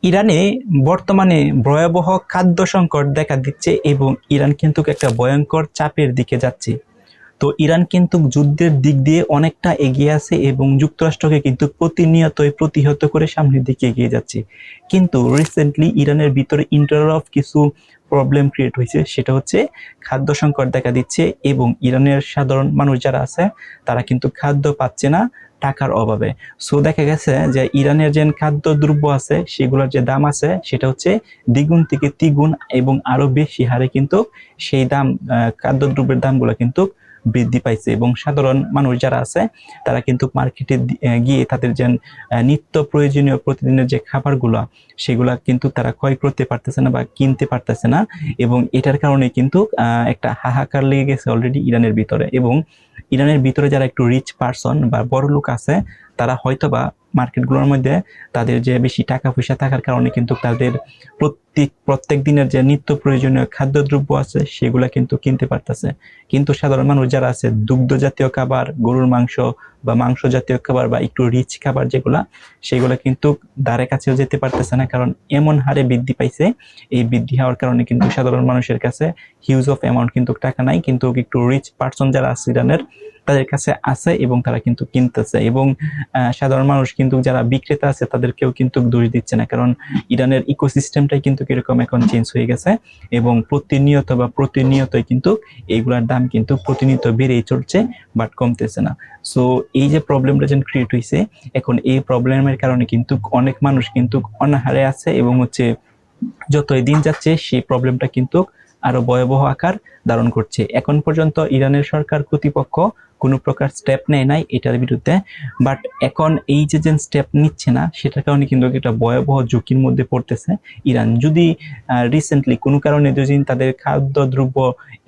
ইরানে বর্তমানে ভয়াবহ খাদ্য সংকট দেখা দিচ্ছে এবং ইরান কিন্তু একটা ভয়ঙ্কর চাপের দিকে যাচ্ছে। তো ইরান কিন্তু যুদ্ধের দিক দিয়ে অনেকটা এগিয়ে আছে এবং যুক্তরাষ্ট্রকে কিন্তু প্রতিনিয়তই প্রতিহত করে সামনের দিকে এগিয়ে যাচ্ছে। কিন্তু রিসেন্টলি ইরানের ভিতরে ইন্টারনাল কিছু প্রবলেম ক্রিয়েট হয়েছে, সেটা হচ্ছে খাদ্য সংকট দেখা দিচ্ছে এবং ইরানের সাধারণ মানুষ যারা আছে তারা কিন্তু খাদ্য পাচ্ছে না টাকার অভাবে। সো দেখা গেছে যে ইরানের যে খাদ্য দ্রব্য আছে সেগুলোর যে দাম আছে সেটা হচ্ছে দ্বিগুণ থেকে তিগুণ এবং আরো বেশি হারে কিন্তু সেই দাম, খাদ্যদ্রব্যের দামগুলো কিন্তু বৃদ্ধি পাইছে এবং সাধারণ মানুষ যারা আছে তারা কিন্তু মার্কেটে গিয়ে তাদের যে নিত্য প্রয়োজনীয় প্রতিদিনের যে খাবারগুলো সেগুলা কিন্তু তারা ক্রয় করতে পারতেছে না বা কিনতে পারতেছে না। এবং এটার কারণে কিন্তু একটা হাহাকার লেগে গেছে অলরেডি ইরানের ভিতরে। এবং ইরানের ভিতরে যারা একটু রিচ পারসন বা বড় লোক আছে তারা হয়তোবা মার্কেটগুলোর মধ্যে তাদের যে বেশি টাকা পয়সা থাকার কারণে কিন্তু তাদের প্রত্যেক দিনের যে নিত্য প্রয়োজনীয় খাদ্যদ্রব্য আছে সেগুলা কিন্তু কিনতে পারতেছে। কিন্তু সাধারণ মানুষ যারা আছে দুগ্ধ জাতীয় খাবার, গরুর মাংস বা মাংস জাতীয় খাবার বা একটু রিচ খাবার যেগুলা, সেগুলো কিন্তু ধারে কাছেও যেতে পারতেছে না, কারণ এমন হারে বৃদ্ধি পাইছে। এই বৃদ্ধি হওয়ার কারণে কিন্তু সাধারণ মানুষের কাছে হিউজ অফ অ্যামাউন্ট কিন্তু টাকা নাই, কিন্তু একটু রিচ পার্সন যারা আছে ইরানের তাদের কাছে আছে এবং তারা কিন্তু কিনতেছে। এবং সাধারণ মানুষ কিন্তু যারা বিক্রেতা আছে তাদেরকেও কিন্তু দোষ দিচ্ছে না, কারণ ইরানের ইকোসিস্টেমটাই কিন্তু কিরকম এখন চেঞ্জ হয়ে গেছে এবং প্রতিনিয়তই কিন্তু এইগুলার দাম কিন্তু প্রতিনিয়ত বেড়েই চলছে, বাট কমতেছে না। সো এই যে প্রবলেমটা যেন ক্রিয়েট হয়েছে, এখন এই প্রবলেমের কারণে কিন্তু অনেক মানুষ কিন্তু অনাহারে আছে এবং হচ্ছে যতই দিন যাচ্ছে সেই প্রবলেমটা কিন্তু আরো ভয়াবহ আকার ধারণ করছে। এখন পর্যন্ত ইরানের সরকার কর্তৃপক্ষ কোনো প্রকার স্টেপ নেয় নাই এটার বিরুদ্ধে, বাট এখন এই যে স্টেপ নিচ্ছে না সেটার কারণে কিন্তু একটা ভয়াবহ ঝুঁকির মধ্যে পড়তেছে ইরান। যদি রিসেন্টলি কোনো কারণে যদি তাদের খাদ্যদ্রব্য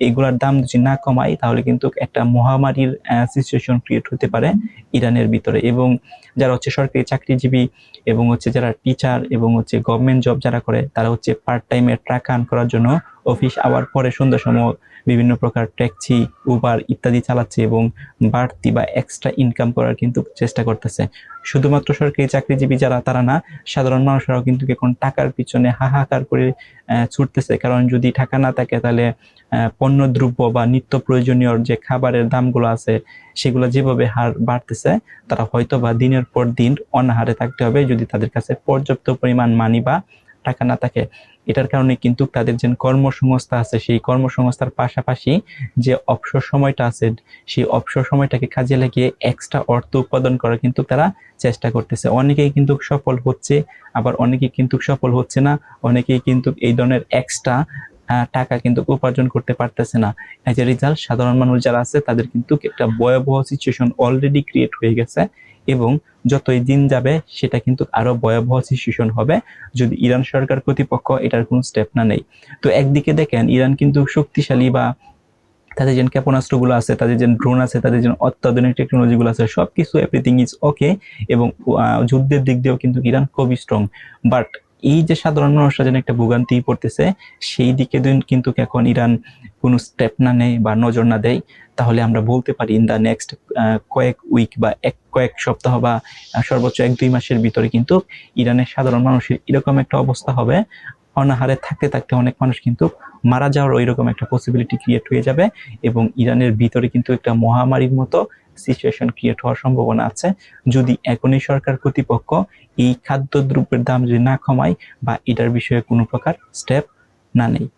এগুলার দাম যদি না কমায় তাহলে কিন্তু একটা মহামারীর সিচুয়েশন ক্রিয়েট হতে পারে ইরানের ভিতরে। এবং যারা হচ্ছে সরকারি চাকরিজীবী এবং হচ্ছে যারা টিচার এবং হচ্ছে গভর্নমেন্ট জব যারা করে তারা হচ্ছে পার্ট টাইমে টাকা আর্ন করার জন্য অফিস আওয়ার পরে সন্ধ্যার সময় বিভিন্ন প্রকার ট্যাক্সি, উবার ইত্যাদি চালাচ্ছে এবং বাড়তি বা এক্সট্রা ইনকাম করার কিন্তু চেষ্টা করতেছে। শুধুমাত্র সরকারি চাকরিজীবী যারা তারা না, সাধারণ মানুষরাও কিন্তু এখন টাকার পিছনে হাহাকার করে ছুটতেছে, কারণ যদি টাকা না থাকে তাহলে পণ্য দ্রব্য বা নিত্য প্রয়োজনীয় যে খাবারের দামগুলো আছে সেগুলো যেভাবে হার বাড়তেছে তারা হয়তো বা দিনের পর দিন অনাহারে থাকতে হবে যদি তাদের কাছে পর্যাপ্ত পরিমাণ মানি বা টাকা না থাকে। এটার কারণে কিন্তু তাদের যে কর্মসংস্থা আছে সেই কর্মসংস্থার পাশাপাশি যে অবসর সময়টা আছে সেই অবসর সময়টাকে কাজে লাগিয়ে এক্সট্রা অর্থ উৎপাদন করার কিন্তু তারা চেষ্টা করতেছে। অনেকেই কিন্তু সফল হচ্ছে, আবার অনেকেই কিন্তু সফল হচ্ছে না। অনেকেই কিন্তু এই ধরনের এক্সট্রা টাকা কিন্তু উপার্জন করতে পারতেছে না। এজ এ রেজাল্ট সাধারণ মানুষ যারা আছে তাদের কিন্তু একটা ভয়াবহ সিচুয়েশন অলরেডি ক্রিয়েট হয়ে গেছে এবং যতই দিন যাবে সেটা কিন্তু আরো ভয়াবহ সিচুয়েশন হবে যদি ইরান সরকার কর্তৃপক্ষ এটার কোনো স্টেপ না নেয়। তো একদিকে দেখেন ইরান কিন্তু শক্তিশালী বা তাদের যে ক্ষেপণাস্ত্রগুলো আছে, তাদের যে ড্রোন আছে, তাদের যে অত্যাধুনিক টেকনোলজিগুলো আছে সবকিছু এভরিথিং ইজ ওকে এবং যুদ্ধের দিক দিয়েও কিন্তু ইরান খুবই স্ট্রং। বাট এই যে সাধারণ মানুষরা যেন একটা ভোগান্তি পড়তেছে সেই দিকে কিন্তু এখন ইরান কোনো স্টেপ না নেয় বা নজর না দেয় তাহলে আমরা বলতে পারি ইন দা নেক্সট কয়েক উইক বা কয়েক সপ্তাহ বা সর্বোচ্চ 1-2 মাসের ভিতরে কিন্তু ইরানের সাধারণ মানুষের এরকম একটা অবস্থা হবে, অনাহারে থাকতে থাকতে অনেক মানুষ কিন্তু মারা যাওয়ার ওইরকম একটা পসিবিলিটি ক্রিয়েট হয়ে যাবে এবং ইরানের ভিতরে কিন্তু একটা মহামারীর মতো সিচুয়েশন ক্রিয়েট হওয়ার সম্ভাবনা আছে যদি এখনই সরকার কর্তৃপক্ষ এই খাদ্যদ্রব্যের দাম যদি না কমায় বা এটার বিষয়ে কোনো প্রকার স্টেপ না নেয়।